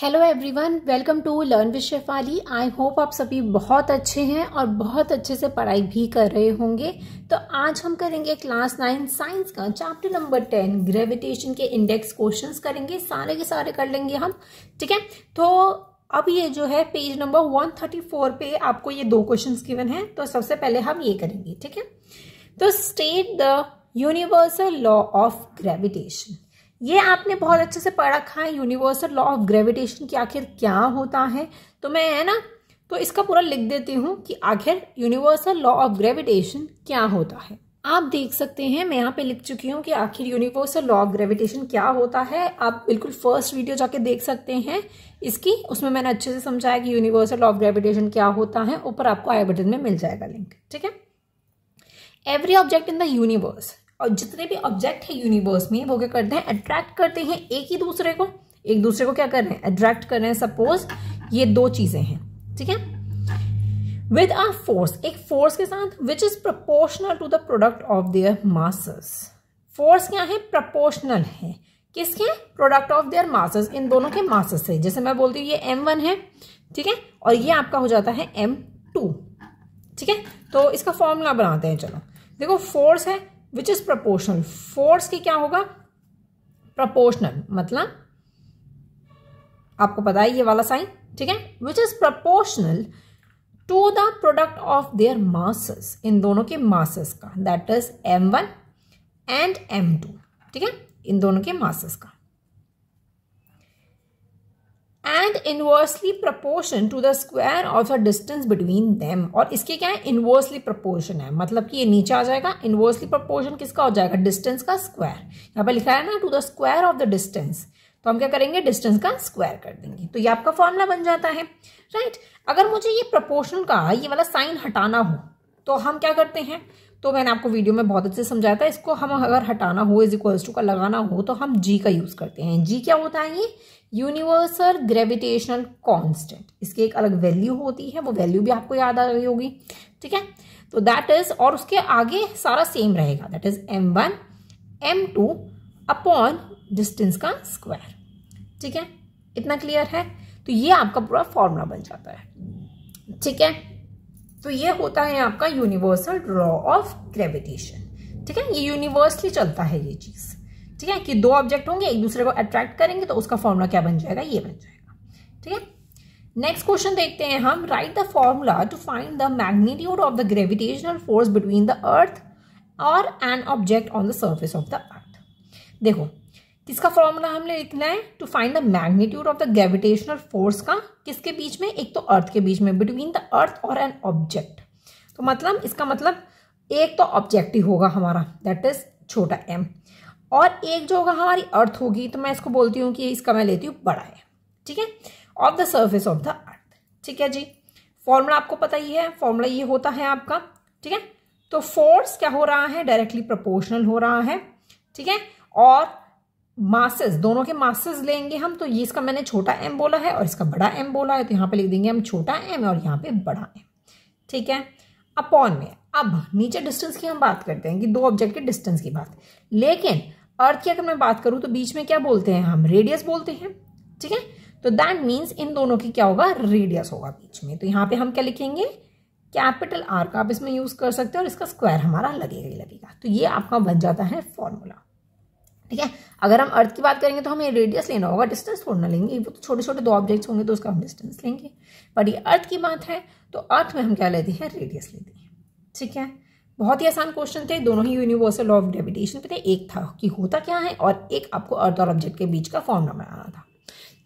Hello everyone, welcome to learn with Shefali. I hope आप सभी बहुत अच्छे हैं और बहुत अच्छे से पढ़ाई भी कर रहे होंगे। तो आज हम करेंगे क्लास 9 साइंस का चैप्टर नंबर 10 ग्रेविटेशन के इंडेक्स क्वेश्चंस करेंगे। सारे के सारे कर लेंगे हम, ठीक है। तो अब ये जो है पेज नंबर 134 पे आपको ये दो क्वेश्चंस गिवन है। तो सबसे पहले हम ये करेंगे, ठीक है। तो state the universal law of gravitation. ये आपने बहुत अच्छे से पढ़ रखा है, यूनिवर्सल लॉ ऑफ ग्रेविटेशन की आखिर क्या होता है। तो मैं है ना, तो इसका पूरा लिख देती हूँ कि आखिर यूनिवर्सल लॉ ऑफ ग्रेविटेशन क्या होता है। आप देख सकते हैं मैं यहाँ पे लिख चुकी हूँ कि आखिर यूनिवर्सल लॉ ऑफ ग्रेविटेशन क्या होता है। आप बिल्कुल फर्स्ट वीडियो जाके देख सकते हैं इसकी, उसमें मैंने अच्छे से समझाया कि यूनिवर्सल लॉ ऑफ ग्रेविटेशन क्या होता है। ऊपर आपको आई बटन में मिल जाएगा लिंक, ठीक है। Every object in the universe, और जितने भी ऑब्जेक्ट है यूनिवर्स में वो क्या करते हैं, अट्रैक्ट करते हैं एक दूसरे को क्या कर रहे हैं, अट्रैक्ट कर रहे हैं। सपोज ये दो चीजें हैं, ठीक है, विद अ फोर्स, एक फोर्स के साथ, which is proportional to the product of their masses. Force क्या है, प्रोपोर्शनल है किसके, प्रोडक्ट ऑफ देयर मासेस, इन दोनों के मासेस से। जैसे मैं बोलती हूँ ये m1 है, ठीक है, और ये आपका हो जाता है m2, ठीक है। तो इसका फॉर्मूला बनाते हैं। चलो देखो, फोर्स है विच इज प्रोपोर्शनल, फोर्स की क्या होगा, प्रोपोर्शनल, मतलब आपको पता है ये वाला साइन, ठीक है, which is proportional to the product of their masses, इन दोनों के मासेस का, that is m1 and m2, ठीक है, इन दोनों के मासेस का। And inversely proportion to the square of the distance between them, और इसके क्या है, इनवर्सली प्रोपोर्शन है, मतलब कि ये नीचे आ जाएगा। इनवर्सली प्रोपोर्शन किसका हो जाएगा, डिस्टेंस का स्क्वायर। यहाँ पे लिखा है ना to the square of the distance, तो हम क्या करेंगे, डिस्टेंस का स्क्वायर कर देंगे। तो ये आपका फॉर्मूला बन जाता है, राइट। अगर मुझे ये प्रोपोर्शन का ये वाला साइन हटाना हो तो हम क्या करते हैं, तो मैंने आपको वीडियो में बहुत अच्छे से समझाया था। इसको हम अगर हटाना हो, इज इक्वल्स टू का लगाना हो, तो हम जी का यूज करते हैं। जी क्या होता है, ये यूनिवर्सल ग्रेविटेशनल कांस्टेंट। इसकी एक अलग वैल्यू होती है, वो वैल्यू भी आपको याद आ गई होगी, ठीक है। तो दैट इज, और उसके आगे सारा सेम रहेगा, that is m1 m2 upon distance का स्क्वायर, ठीक है। इतना क्लियर है। तो ये आपका पूरा फॉर्मूला बन जाता है, ठीक है। तो ये होता है आपका यूनिवर्सल लॉ ऑफ ग्रेविटेशन, ठीक है। ये यूनिवर्सली चलता है ये चीज, ठीक है, कि दो ऑब्जेक्ट होंगे एक दूसरे को अट्रैक्ट करेंगे तो उसका फॉर्मूला क्या बन जाएगा, ये बन जाएगा, ठीक है। नेक्स्ट क्वेश्चन देखते हैं हम। Right the formula to find the magnitude of the gravitational force between the earth और an object on the surface of the earth. देखो किसका फॉर्मूला हमने लिखना है, to find the magnitude of the gravitational force का, किसके बीच में, एक तो अर्थ के बीच में, बिटवीन द अर्थ और एन ऑब्जेक्ट। तो मतलब इसका मतलब एक तो ऑब्जेक्ट ही होगा हमारा, दैट इज छोटा m, और एक जो होगा हमारी अर्थ होगी, तो मैं इसको बोलती हूँ कि इसका मैं लेती हूँ बड़ा है, ठीक है, of the surface of the अर्थ, ठीक है जी। फॉर्मूला आपको पता ही है, फॉर्मूला ये होता है आपका, ठीक है। तो फोर्स क्या हो रहा है, डायरेक्टली प्रोपोर्शनल हो रहा है, ठीक है, और मासेस, दोनों के मासेस लेंगे हम, तो ये इसका मैंने छोटा m बोला है और इसका बड़ा m बोला है, तो यहाँ पे लिख देंगे हम छोटा m और यहाँ पे बड़ा m, ठीक है, अपॉन में। अब नीचे डिस्टेंस की हम बात करते हैं कि दो ऑब्जेक्ट के डिस्टेंस की बात, लेकिन अर्थ की अगर मैं बात करूं तो बीच में क्या बोलते हैं हम, रेडियस बोलते हैं, ठीक है। तो दैट मीन्स इन दोनों की क्या होगा, रेडियस होगा बीच में। तो यहाँ पे हम क्या लिखेंगे, कैपिटल R का आप इसमें यूज कर सकते हो, और इसका स्क्वायर हमारा लगेगा ही लगेगा। तो ये आपका बन जाता है फॉर्मूला, ठीक है। अगर हम अर्थ की बात करेंगे तो हमें रेडियस लेना होगा, डिस्टेंस थोड़ा ना लेंगे, वो तो छोटे छोटे दो ऑब्जेक्ट्स होंगे तो उसका हम डिस्टेंस लेंगे। पर ये अर्थ की बात है तो अर्थ में हम क्या लेते हैं, रेडियस लेते हैं, ठीक है। बहुत ही आसान क्वेश्चन थे, दोनों ही यूनिवर्सल लॉ ऑफ ग्रेविटेशन पे थे। एक था कि होता क्या है, और एक आपको अर्थ और ऑब्जेक्ट के बीच का फॉर्मूला बनाना था,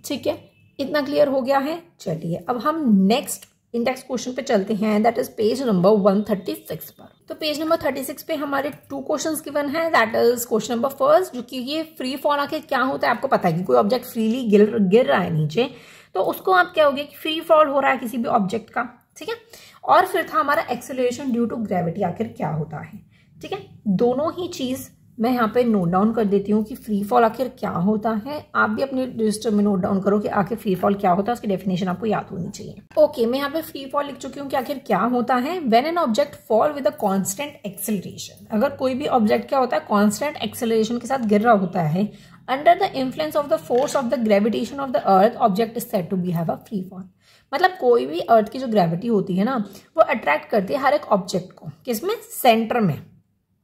ठीक है। इतना क्लियर हो गया है। चलिए अब हम नेक्स्ट इंडेक्स क्वेश्चन पे चलते हैं, दैट इज पेज नंबर 136 पर। तो पेज नंबर 36 पे हमारे 2 क्वेश्चंस गिवन है, that is question number first, जो कि ये फ्री फॉल आके क्या होता है, आपको पता है कि कोई ऑब्जेक्ट फ्रीली गिर रहा है नीचे, तो उसको आप क्या होगे कि फ्री फॉल हो रहा है किसी भी ऑब्जेक्ट का, ठीक है। और फिर था हमारा एक्सेलरेशन ड्यू टू ग्रेविटी, आखिर क्या होता है, ठीक है। दोनों ही चीज मैं यहाँ पे नोट डाउन कर देती हूँ कि फ्री फॉल आखिर क्या होता है। आप भी अपने रजिस्टर में नोट डाउन करो कि आखिर फ्री फॉल क्या होता है, उसकी डेफिनेशन आपको याद होनी चाहिए। ओके, मैं यहाँ पे फ्री फॉल लिख चुकी हूँ कि आखिर क्या होता है। When an object fall with a constant acceleration, अगर कोई भी ऑब्जेक्ट क्या होता है, कांस्टेंट एक्सेलरेशन के साथ गिर रहा होता है, under the influence of the force of the gravitation of the earth object is said to be have a free fall. मतलब कोई भी अर्थ की जो ग्रेविटी होती है ना वो अट्रैक्ट करती है हर एक ऑब्जेक्ट को, किसमें, सेंटर में,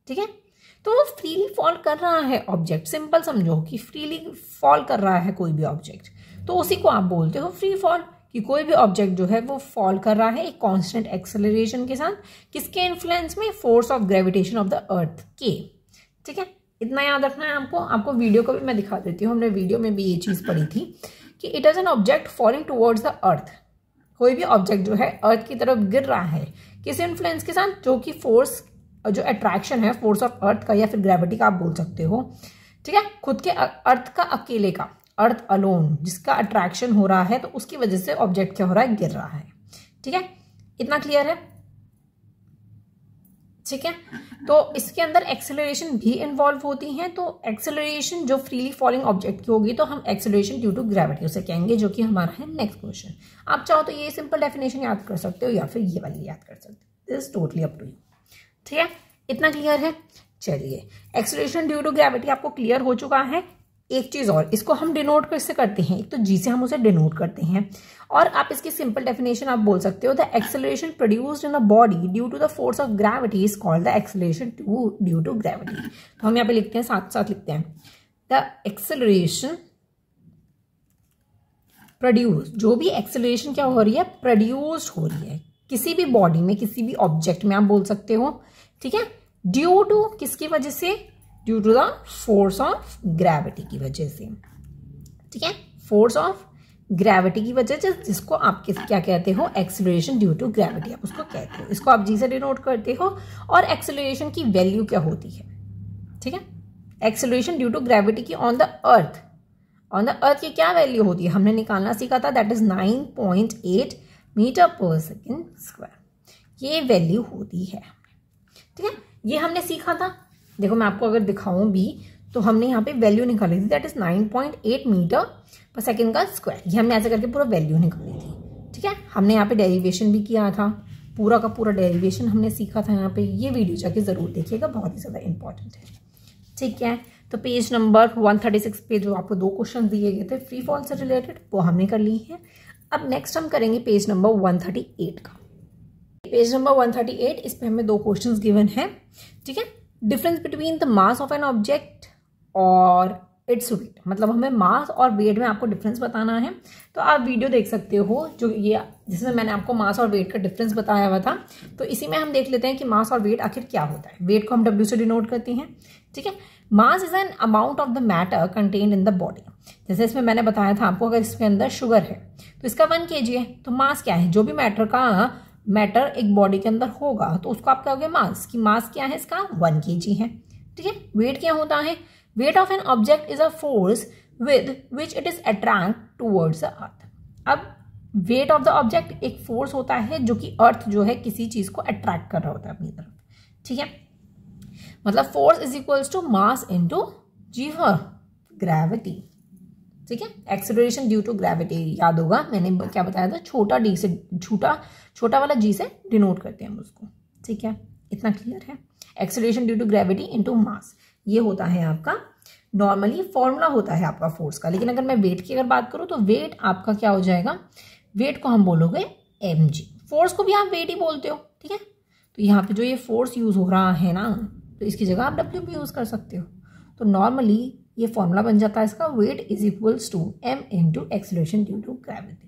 ठीक है। तो वो फ्रीली फॉल कर रहा है ऑब्जेक्ट, सिंपल समझो कि फ्रीली फॉल कर रहा है कोई भी ऑब्जेक्ट, तो उसी को आप बोलते हो फ्री फॉल, कि कोई भी ऑब्जेक्ट जो है वो फॉल कर रहा है एक कांस्टेंट एक्सेलरेशन के साथ, किसके इन्फ्लुएंस में, force of gravitation of the अर्थ के, ठीक है। इतना याद रखना है आपको। आपको वीडियो को भी मैं दिखा देती हूँ, हमने वीडियो में भी ये चीज पढ़ी थी कि it is an object falling towards the earth. कोई भी ऑब्जेक्ट जो है अर्थ की तरफ गिर रहा है किस इन्फ्लुएंस के साथ, जो कि फोर्स, जो अट्रैक्शन है फोर्स ऑफ अर्थ का या फिर ग्रेविटी का आप बोल सकते हो, ठीक है। खुद के अर्थ का अकेले का, अर्थ अलोन जिसका अट्रैक्शन हो रहा है, तो उसकी वजह से ऑब्जेक्ट क्या हो रहा है, गिर रहा है, ठीक है। इतना क्लियर है, ठीक है। तो इसके अंदर एक्सेलरेशन भी इन्वॉल्व होती है। तो एक्सेलरेशन जो फ्रीली फॉलिंग ऑब्जेक्ट की होगी तो हम एक्सेलरेशन ड्यू टू ग्रेविटी उसे कहेंगे, जो कि हमारा है नेक्स्ट क्वेश्चन। आप चाहो तो ये सिंपल डेफिनेशन याद कर सकते हो या फिर ये वाली याद कर सकते हो, this totally up to you, ठीक है। इतना क्लियर है। चलिए, एक्सेलरेशन ड्यू टू ग्रेविटी आपको क्लियर हो चुका है। एक चीज और, इसको हम डिनोट कैसे करते हैं, एक तो जी से हम उसे डिनोट करते हैं, और आप इसकी सिंपल डेफिनेशन आप बोल सकते हो, the acceleration produced in a body due to the force of gravity is called the acceleration due to gravity. तो हम यहाँ पे लिखते हैं, साथ साथ लिखते हैं, द एक्सेलरेशन प्रोड्यूस, जो भी एक्सेलरेशन क्या हो रही है, प्रोड्यूस्ड हो रही है किसी भी बॉडी में, किसी भी ऑब्जेक्ट में आप बोल सकते हो, ठीक है। ड्यू टू किसकी वजह से, due to the force of gravity की वजह से, ठीक है। फोर्स ऑफ ग्रेविटी की वजह से, जिसको आप क्या कहते हो, एक्सेलरेशन ड्यू टू ग्रेविटी आप उसको कहते हो। इसको आप जी से डिनोट करते हो। और एक्सेलरेशन की वैल्यू क्या होती है, ठीक है। एक्सेलरेशन ड्यू टू ग्रेविटी की on the earth, on the earth की क्या वैल्यू होती है, हमने निकालना सीखा था, दैट इज 9.8 मीटर पर सेकेंड स्क्वायर, ये वैल्यू होती है, ठीक है। ये हमने सीखा था। देखो मैं आपको अगर दिखाऊं भी तो हमने यहाँ पे वैल्यू निकाली थी, दैट इज 9.8 मीटर पर सेकेंड का स्क्वायर। ये हमने ऐसे करके पूरा वैल्यू निकाली थी, ठीक है। हमने यहाँ पे डेरिवेशन भी किया था, पूरा का पूरा डेरिवेशन हमने सीखा था यहाँ पे। ये वीडियो जाके जरूर देखिएगा, बहुत ही ज्यादा इंपॉर्टेंट है, ठीक है। तो पेज नंबर 136 पे जो आपको 2 क्वेश्चन दिए गए थे फ्री फॉल से रिलेटेड, वो हमने कर ली है। अब नेक्स्ट हम करेंगे पेज नंबर 138 का। पेज नंबर 138, इस पे हमें 2 क्वेश्चंस गिवन है, ठीक है। Difference between the mass of an object और इट्स वेट, मतलब हमें मास और वेट में आपको डिफरेंस बताना है। तो आप वीडियो देख सकते हो जो ये, जिसमें मैंने आपको मास और वेट का डिफरेंस बताया हुआ था। तो इसी में हम देख लेते हैं कि मास और वेट आखिर क्या होता है। वेट को हम W से डिनोट करते हैं, ठीक है। Mass is an amount of the matter contained in the body. जैसे इसमें मैंने बताया था आपको, अगर इसके अंदर शुगर है तो इसका 1 kg है, तो मास क्या है, जो भी मैटर एक बॉडी के अंदर होगा तो उसको आप कहोगे मास, की मास क्या है इसका, 1 kg है, ठीक है। वेट क्या होता है, weight of an object is a force with which it is attract towards the earth. अब वेट ऑफ द ऑब्जेक्ट एक फोर्स होता है जो कि अर्थ जो है किसी चीज को अट्रैक्ट कर रहा होता है अपनी तरफ, ठीक है। मतलब force is equals to mass into G gravity, ठीक है। एक्सेलरेशन ड्यू टू ग्रेविटी याद होगा, मैंने क्या बताया था, छोटा वाला जी से डिनोट करते हैं हम उसको, ठीक है। इतना क्लियर है। Acceleration due to gravity into mass, ये होता है आपका नॉर्मली फॉर्मूला होता है आपका फोर्स का। लेकिन अगर मैं वेट की अगर बात करूं तो वेट आपका क्या हो जाएगा, वेट को हम बोलोगे mg। फोर्स को भी आप वेट ही बोलते हो, ठीक है। तो यहाँ पे जो ये फोर्स यूज हो रहा है ना, तो इसकी जगह आप W भी यूज कर सकते हो। तो नॉर्मली ये फॉर्मूला बन जाता है इसका, weight is equals to m into acceleration due to gravity,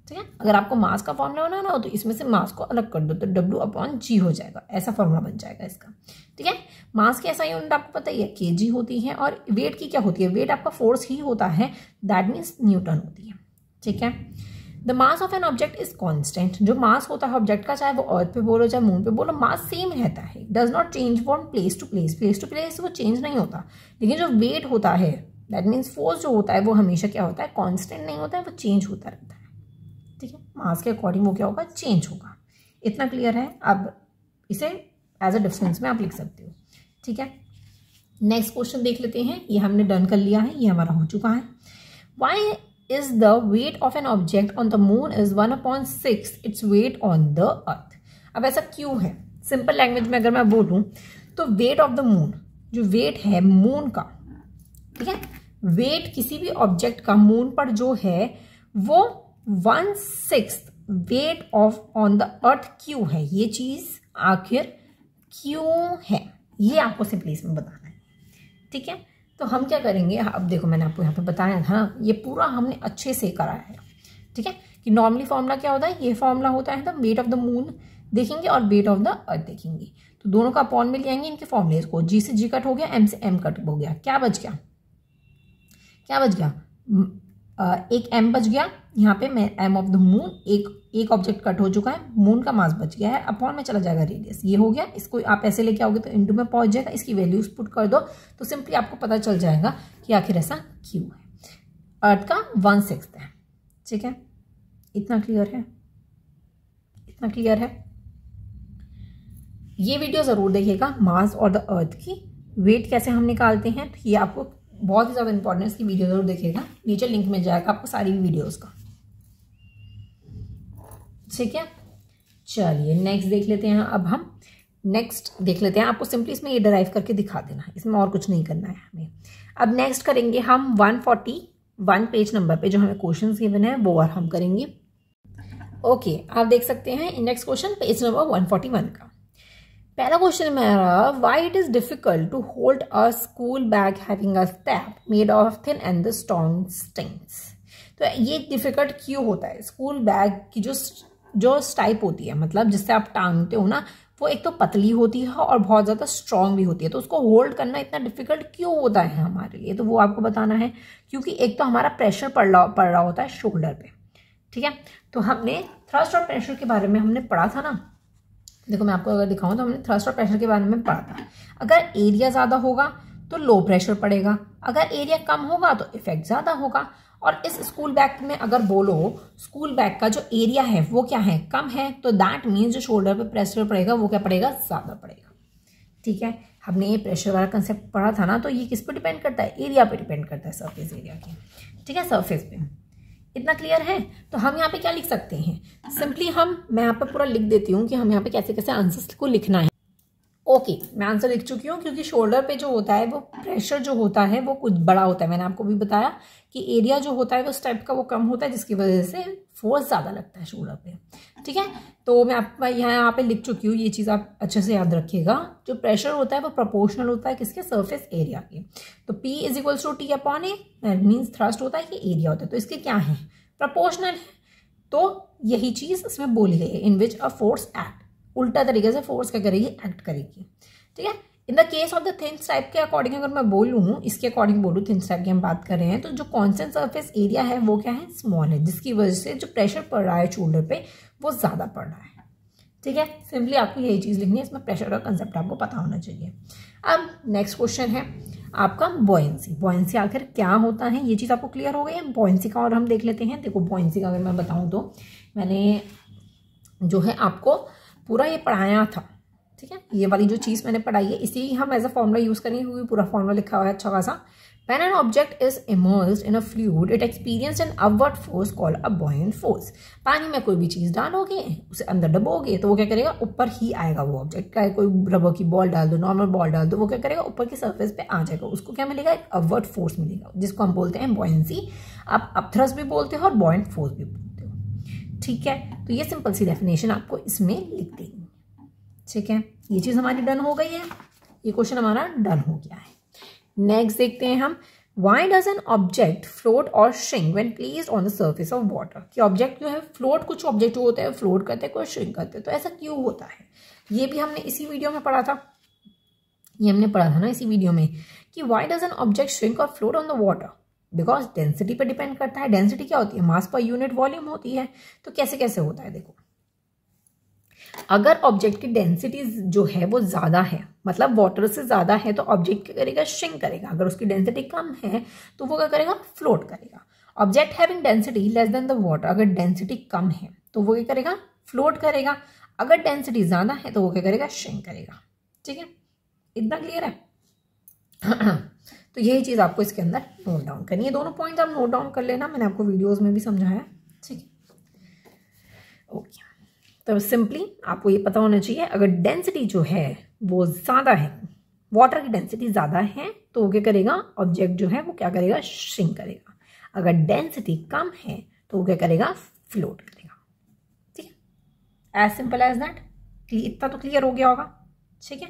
ठीक है। अगर आपको मास का फॉर्मूला बनाना हो तो इसमें से मास को अलग कर दो तो W/g हो जाएगा, ऐसा फॉर्मूला बन जाएगा इसका, ठीक है। मास की ऐसा यूनिट आपको पता ही है, kg होती है। और वेट की क्या होती है, वेट आपका फोर्स ही होता है, दैट मीन्स न्यूटन होती है, ठीक है। The mass of an object is constant, जो मास होता है ऑब्जेक्ट का, चाहे वो अर्थ पे बोलो चाहे मून पे बोलो, मास सेम रहता है, does not change from place to place. Place to place वो चेंज नहीं होता। लेकिन जो वेट होता है, दैट मीन्स फोर्स जो होता है, वो हमेशा क्या होता है, कॉन्स्टेंट नहीं होता है, वो चेंज होता रहता है, ठीक है। मास के अकॉर्डिंग वो क्या होगा, चेंज होगा। इतना क्लियर है। अब इसे एज अ डिफरेंस में आप लिख सकते हो, ठीक है। नेक्स्ट क्वेश्चन देख लेते हैं। ये हमने डन कर लिया है, ये हमारा हो चुका है। Why is the weight of an object on the moon is 1/6 its weight on the earth। अब ऐसा क्यों है, सिंपल लैंग्वेज में अगर मैं बोलूं तो वेट ऑफ द मून, जो वेट है मून का, ठीक है, वेट किसी भी ऑब्जेक्ट का मून पर जो है वो 1/6 weight of on the earth क्यों है, ये चीज आखिर क्यों है, ये आपको सिंपली इसमें बताना है। ठीक है, तो हम क्या करेंगे, अब देखो मैंने आपको यहाँ पे बताया था ना, ये पूरा हमने अच्छे से कराया है। ठीक है, कि नॉर्मली फॉर्मूला क्या होता है, ये फॉर्मूला होता है the weight of the moon देखेंगे और वेट ऑफ द अर्थ देखेंगे, तो दोनों का अपॉन में ले आएंगे इनके फॉर्मूलेज को। जी से जी कट हो गया, एम से एम कट हो गया, क्या बच गया, क्या बच गया, एक एम बच गया यहाँ पे, मैं एम ऑफ द मून, एक ऑब्जेक्ट कट हो चुका है, मून का मास बच गया है, अपॉन में चला जाएगा रेडियस, ये हो गया। इसको आप ऐसे लेके आओगे तो इनटू में पहुंच जाएगा, इसकी वैल्यूज पुट कर दो तो सिंपली आपको पता चल जाएगा कि आखिर ऐसा क्यों है। अर्थ का 1/6 है। ठीक है, इतना क्लियर है, इतना क्लियर है। ये वीडियो जरूर देखिएगा, मास और द अर्थ की वेट कैसे हम निकालते हैं, तो ये आपको बहुत ही ज्यादा इंपॉर्टेंट, इसकी वीडियो जरूर देखिएगा, नीचे लिंक मिल जाएगा आपको सारी वीडियोस का। ठीक है, चलिए नेक्स्ट देख लेते हैं। अब हम नेक्स्ट देख लेते हैं, आपको सिंपली इसमें ये डराइव करके दिखा देना है, इसमें और कुछ नहीं करना है हमें। अब नेक्स्ट करेंगे हम 141 पेज नंबर पे जो हमें क्वेश्चन गिवन है वो और हम करेंगे। ओके, आप देख सकते हैं नेक्स्ट क्वेश्चन पेज नंबर 141 का पहला क्वेश्चन मेरा, why it is difficult to hold a school bag having a strap made of thin and the strong strings. तो ये डिफिकल्ट क्यों होता है, स्कूल बैग की जो स्टाइप होती है, मतलब जिससे आप टांगते हो ना, वो एक तो पतली होती है और बहुत ज्यादा स्ट्रांग भी होती है, तो उसको होल्ड करना इतना डिफिकल्ट क्यों होता है हमारे लिए, तो वो आपको बताना है। क्योंकि एक तो हमारा प्रेशर पड़ रहा होता है शोल्डर पे। ठीक है, तो हमने थ्रस्ट और प्रेशर के बारे में हमने पढ़ा था ना, देखो मैं आपको अगर दिखाऊं तो हमने थ्रस्ट और प्रेशर के बारे में पढ़ा था। अगर एरिया ज्यादा होगा तो लो प्रेशर पड़ेगा, अगर एरिया कम होगा तो इफेक्ट ज्यादा होगा। और इस स्कूल बैग में अगर बोलो स्कूल बैग का जो एरिया है वो क्या है, कम है, तो दैट मीन्स जो शोल्डर पे प्रेशर पड़ेगा वो क्या पड़ेगा, ज्यादा पड़ेगा। ठीक है, हमने ये प्रेशर वाला कंसेप्ट पढ़ा था ना, तो ये किस पे डिपेंड करता है, एरिया पे डिपेंड करता है, सरफेस एरिया की। ठीक है, सरफेस पे। इतना क्लियर है, तो हम यहाँ पे क्या लिख सकते हैं, सिंपली मैं यहाँ पे पूरा लिख देती हूँ कि हम यहाँ पे कैसे कैसे आंसर्स को लिखना है। ओके, मैं आंसर लिख चुकी हूँ, क्योंकि शोल्डर पे जो होता है वो प्रेशर जो होता है वो कुछ बड़ा होता है, मैंने आपको भी बताया कि एरिया जो होता है वो स्टेप का वो कम होता है, जिसकी वजह से फोर्स ज्यादा लगता है शोल्डर पे। ठीक है, तो मैं आपको यहाँ पे लिख चुकी हूँ, ये चीज आप अच्छे से याद रखिएगा। जो प्रेशर होता है वो प्रोपोर्शनल होता है किसके, सरफेस एरिया के। तो P = T upon A, that means thrust होता है कि एरिया होता है, तो इसके क्या है, प्रोपोर्शनल है। तो यही चीज इसमें बोली गई है, इन विच अ फोर्स एक्ट, उल्टा तरीके से फोर्स क्या करेगी, एक्ट करेगी। ठीक है, in the case of the thin stripe के अकॉर्डिंग अगर मैं बोलूँ, इसके अकॉर्डिंग बोलूँ, थिन स्ट्राइप की हम बात कर रहे हैं, तो जो कॉन्स्टेंट सरफेस एरिया है वो क्या है, स्मॉल है, जिसकी वजह से जो प्रेशर पड़ रहा है शोल्डर पे वो ज्यादा पड़ रहा है। ठीक है, सिंपली आपको यही चीज लिखनी है, इसमें प्रेशर का कंसेप्ट आपको पता होना चाहिए। अब नेक्स्ट क्वेश्चन है आपका बॉयंसी। बॉयंसी आखिर क्या होता है, ये चीज आपको क्लियर हो गई है। बॉयंसी का और हम देख लेते हैं। देखो बॉयंसी का अगर मैं बताऊं तो मैंने जो है आपको पूरा ये पढ़ाया था। ठीक है, ये वाली जो चीज मैंने पढ़ाई है इसी हम एज अ फॉर्मूला यूज करेंगे, क्योंकि पूरा फॉर्मूला लिखा हुआ है अच्छा खासा। When an object is immersed in a fluid, it experiences an upward force called a buoyant force. पानी में कोई भी चीज डालोगे, उसे अंदर डबोगे, तो वो क्या करेगा, ऊपर ही आएगा वो ऑब्जेक्ट। का कोई रबर की बॉल डाल दो, नॉर्मल बॉल डाल दो, वो क्या करेगा, ऊपर की सरफेस पे आ जाएगा। उसको क्या मिलेगा, एक अपवर्ड फोर्स मिलेगा, जिसको हम बोलते हैं बॉयंसी। आप अपथ्रस्ट भी बोलते हो और बॉयंट फोर्स भी बोलते हो। ठीक है, तो ये सिंपल सी डेफिनेशन आपको इसमें लिख देंगे। ठीक है, ये चीज हमारी डन हो गई है, ये क्वेश्चन हमारा डन हो गया है। नेक्स्ट देखते हैं हम, why does an object float और shrink when placed on the surface of water. कि ऑब्जेक्ट जो है फ्लोट, कुछ ऑब्जेक्ट होते हैं फ्लोट करते हैं, कुछ श्रिंक करते हैं, तो ऐसा क्यों होता है, ये भी हमने इसी वीडियो में पढ़ा था। ये हमने पढ़ा था ना इसी वीडियो में कि why does an object shrink और float on the water, because density पे डिपेंड करता है। डेंसिटी क्या होती है, मास पर यूनिट वॉल्यूम होती है। तो कैसे कैसे होता है, देखो अगर ऑब्जेक्ट की डेंसिटी जो है वो ज्यादा है, मतलब वाटर से ज्यादा है, तो ऑब्जेक्ट क्या करेगा, श्रिंक करेगा। अगर उसकी डेंसिटी कम है तो वो क्या करेगा, फ्लोट करेगा। Object having density less than the water, अगर डेंसिटी कम है तो वो क्या करेगा, फ्लोट करेगा। अगर डेंसिटी ज्यादा है तो वो क्या करेगा, श्रिंक करेगा। ठीक है, इतना क्लियर है। तो यही चीज आपको इसके अंदर नोट डाउन करनी है। दोनों पॉइंट आप नोट डाउन कर लेना, मैंने आपको वीडियोज में भी समझाया। ठीक है, ओके। तो सिंपली आपको ये पता होना चाहिए, अगर डेंसिटी जो है वो ज्यादा है, वाटर की डेंसिटी ज़्यादा है तो वो क्या करेगा, ऑब्जेक्ट जो है वो क्या करेगा, श्रिंक करेगा। अगर डेंसिटी कम है तो वो क्या करेगा, फ्लोट करेगा। ठीक है, एज सिंपल एज दैट। इतना तो क्लियर हो गया होगा। ठीक है,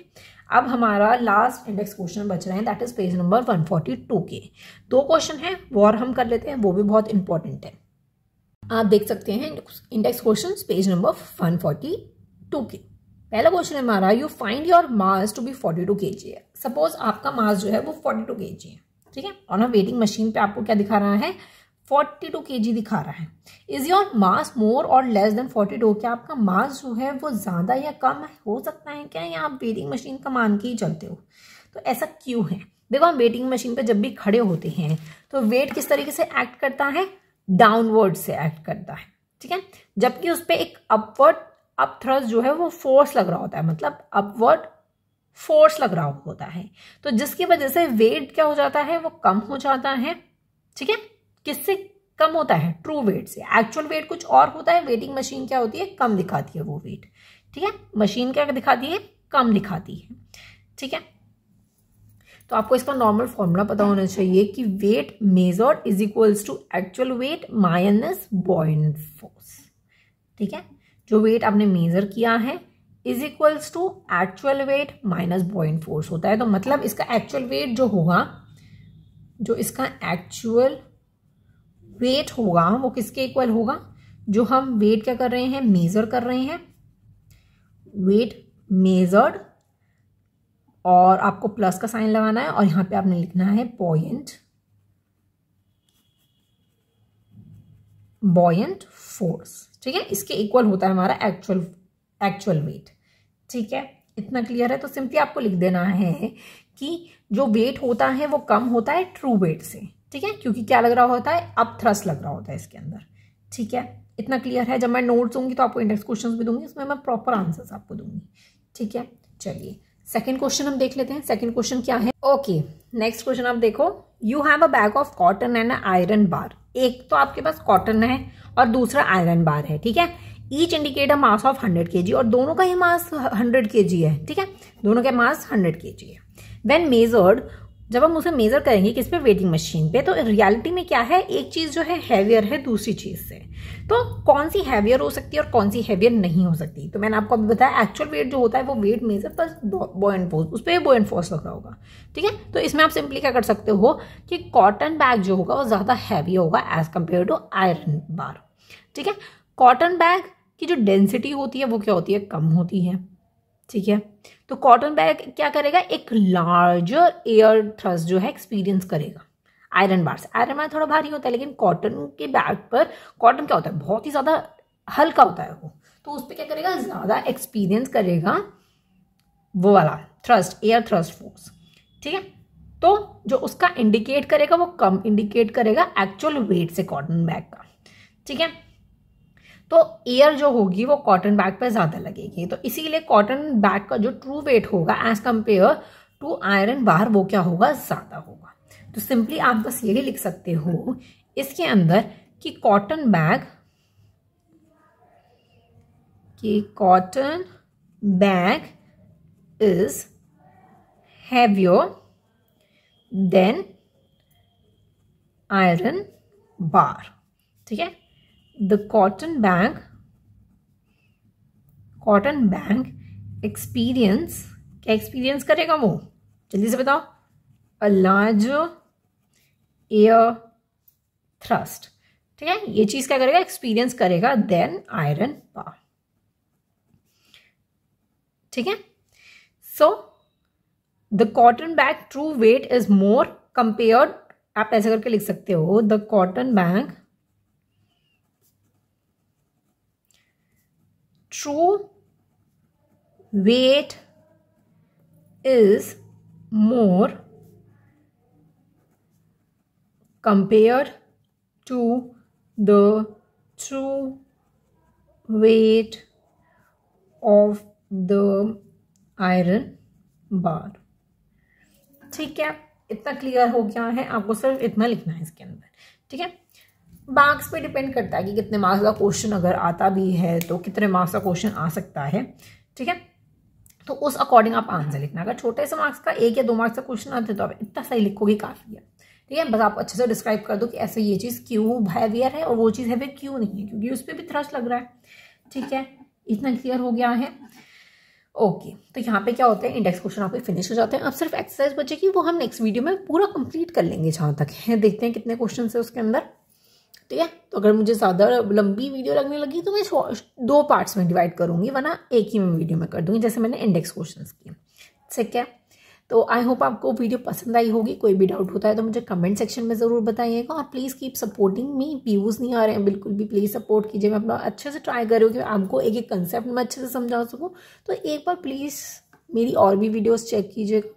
अब हमारा लास्ट इंडेक्स क्वेश्चन बच रहे हैं, दैट इज पेज नंबर 142 के। 2 क्वेश्चन है वो और हम कर लेते हैं, वो भी बहुत इंपॉर्टेंट है। आप देख सकते हैं इंडेक्स क्वेश्चन पेज नंबर 142 के। पहला क्वेश्चन है हमारा, you find your mass to be 42 kg है। सपोज आपका मास जो है वो 42 kg है। ठीक है, और ना वेटिंग मशीन पे आपको क्या दिखा रहा है, 42 kg दिखा रहा है। इज योर मास मोर और लेस देन 42? क्या आपका मास जो है वो ज्यादा या कम हो सकता है क्या, या आप वेटिंग मशीन का मान के ही चलते हो? तो ऐसा क्यों है? देखो, हम वेटिंग मशीन पे जब भी खड़े होते हैं तो वेट किस तरीके से एक्ट करता है, डाउनवर्ड से एक्ट करता है। ठीक है, जबकि उस पर एक अपवर्ड अप थ्रस्ट जो है वो फोर्स लग रहा होता है, मतलब अपवर्ड फोर्स लग रहा होता है, तो जिसकी वजह से वेट क्या हो जाता है, वो कम हो जाता है। ठीक है, किससे कम होता है, ट्रू वेट से। एक्चुअल वेट कुछ और होता है, वेटिंग मशीन क्या होती है, कम दिखाती है वो वेट। ठीक है, मशीन क्या दिखाती है, कम दिखाती है। ठीक है, तो आपको इसका नॉर्मल फॉर्मूला पता होना चाहिए कि weight measured is equals to actual weight minus buoyant force. ठीक है, जो वेट आपने मेजर किया है is equals to actual weight minus buoyant force होता है। तो मतलब इसका एक्चुअल वेट जो होगा, जो इसका एक्चुअल वेट होगा वो किसके इक्वल होगा, जो हम वेट क्या कर रहे हैं, मेजर कर रहे हैं, वेट मेजर्ड, और आपको प्लस का साइन लगाना है और यहां पे आपने लिखना है बॉयंट फोर्स। ठीक है, इसके इक्वल होता है हमारा एक्चुअल वेट। ठीक है, इतना क्लियर है? तो सिंपली आपको लिख देना है कि जो वेट होता है वो कम होता है ट्रू वेट से। ठीक है, क्योंकि क्या लग रहा होता है, अप थ्रस्ट लग रहा होता है इसके अंदर। ठीक है, इतना क्लियर है? जब मैं नोट्स दूंगी तो आपको इंडेक्स क्वेश्चंस भी दूंगी, उसमें मैं प्रॉपर आंसर्स आपको दूंगी। ठीक है, चलिए सेकंड क्वेश्चन हम देख लेते हैं। सेकंड क्वेश्चन क्या है, ओके नेक्स्ट क्वेश्चन आप देखो, you have a bag of cotton and iron bar. एक तो आपके पास कॉटन है और दूसरा आयरन बार है। ठीक है, each indicate a mass of 100 kg, और दोनों का ही मास 100 kg है। ठीक है, दोनों का मास 100 kg है। व्हेन मेजर्ड, जब हम उसे मेजर करेंगे किस पे, वेटिंग मशीन पे, तो रियलिटी में क्या है, एक चीज जो है हैवियर है दूसरी चीज से। तो कौन सी हैवियर हो सकती है और कौन सी हैवियर नहीं हो सकती? तो मैंने आपको अभी बताया, एक्चुअल वेट जो होता है वो weight measure plus buoyant force, उस पर बॉयंट फोर्स लग रहा होगा। ठीक है, तो इसमें आप सिंपली क्या कर सकते हो कि कॉटन बैग जो होगा वो ज्यादा हैवी होगा as compare to iron bar. ठीक है, कॉटन बैग की जो डेंसिटी होती है वो क्या होती है, कम होती है। ठीक है, तो कॉटन बैग क्या करेगा, एक लार्जर एयर थ्रस्ट जो है एक्सपीरियंस करेगा आयरन बार से। आयरन बार थोड़ा भारी होता है, लेकिन कॉटन के बैग पर, कॉटन क्या होता है, बहुत ही ज्यादा हल्का होता है वो, तो उस पर क्या करेगा, ज्यादा एक्सपीरियंस करेगा वो वाला थ्रस्ट, एयर थ्रस्ट फोर्स। ठीक है, तो जो उसका इंडिकेट करेगा वो कम इंडिकेट करेगा एक्चुअल वेट से कॉटन बैग का। ठीक है, तो एयर जो होगी वो कॉटन बैग पर ज्यादा लगेगी, तो इसीलिए कॉटन बैग का जो ट्रू वेट होगा as compare to iron bar वो क्या होगा, ज्यादा होगा। तो सिंपली आप बस यही लिख सकते हो इसके अंदर कि cotton bag is heavier than iron bar. ठीक है, the cotton bag experience, क्या एक्सपीरियंस करेगा वो, जल्दी से बताओ, a larger air thrust। ठीक है, ये चीज क्या करेगा, एक्सपीरियंस करेगा देन आयरन बार। ठीक है, so the cotton bag true weight is more compared, आप ऐसे करके लिख सकते हो, the cotton bag true weight is more compared to the true weight of the iron bar। ठीक है, इतना क्लियर हो गया है? आपको सिर्फ इतना लिखना है इसके अंदर। ठीक है, मार्क्स पे डिपेंड करता है कि कितने मार्क्स का क्वेश्चन अगर आता भी है तो कितने मार्क्स का क्वेश्चन आ सकता है। ठीक है, तो उस अकॉर्डिंग आप आंसर लिखना। अगर छोटे से मार्क्स का 1 या 2 मार्क्स का क्वेश्चन आते तो आप इतना सही लिखोगे काफ़ी है। ठीक है, बस आप अच्छे से डिस्क्राइब कर दो कि ऐसे ये चीज़ क्यों हैवियर है और वो चीज़ हैवियर क्यों नहीं है, क्योंकि उस पर भी थ्रस्ट लग रहा है। ठीक है, इतना क्लियर हो गया है। ओके, तो यहाँ पे क्या होता है, इंडेक्स क्वेश्चन आपके फिनिश हो जाते हैं। अब सिर्फ एक्सरसाइज बचेगी, वो हम नेक्स्ट वीडियो में पूरा कंप्लीट कर लेंगे जहाँ तक है। देखते हैं कितने क्वेश्चन है उसके अंदर। ठीक है, तो अगर मुझे ज़्यादा लंबी वीडियो लगने लगी तो मैं 2 पार्ट्स में डिवाइड करूँगी, वरना एक ही में वीडियो में कर दूँगी, जैसे मैंने इंडेक्स क्वेश्चन की। ठीक है, तो आई होप आपको वीडियो पसंद आई होगी। कोई भी डाउट होता है तो मुझे कमेंट सेक्शन में ज़रूर बताइएगा, और please keep supporting me. Views नहीं आ रहे हैं बिल्कुल भी, प्लीज़ सपोर्ट कीजिए। मैं अपना अच्छे से ट्राई कर रही हूँ कि आपको एक एक कंसेप्ट में अच्छे से समझा सकूँ। तो एक बार प्लीज़ मेरी और भी वीडियोज़ चेक कीजिएगा,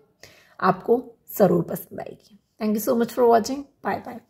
आपको ज़रूर पसंद आएगी। Thank you so much for watching. Bye bye.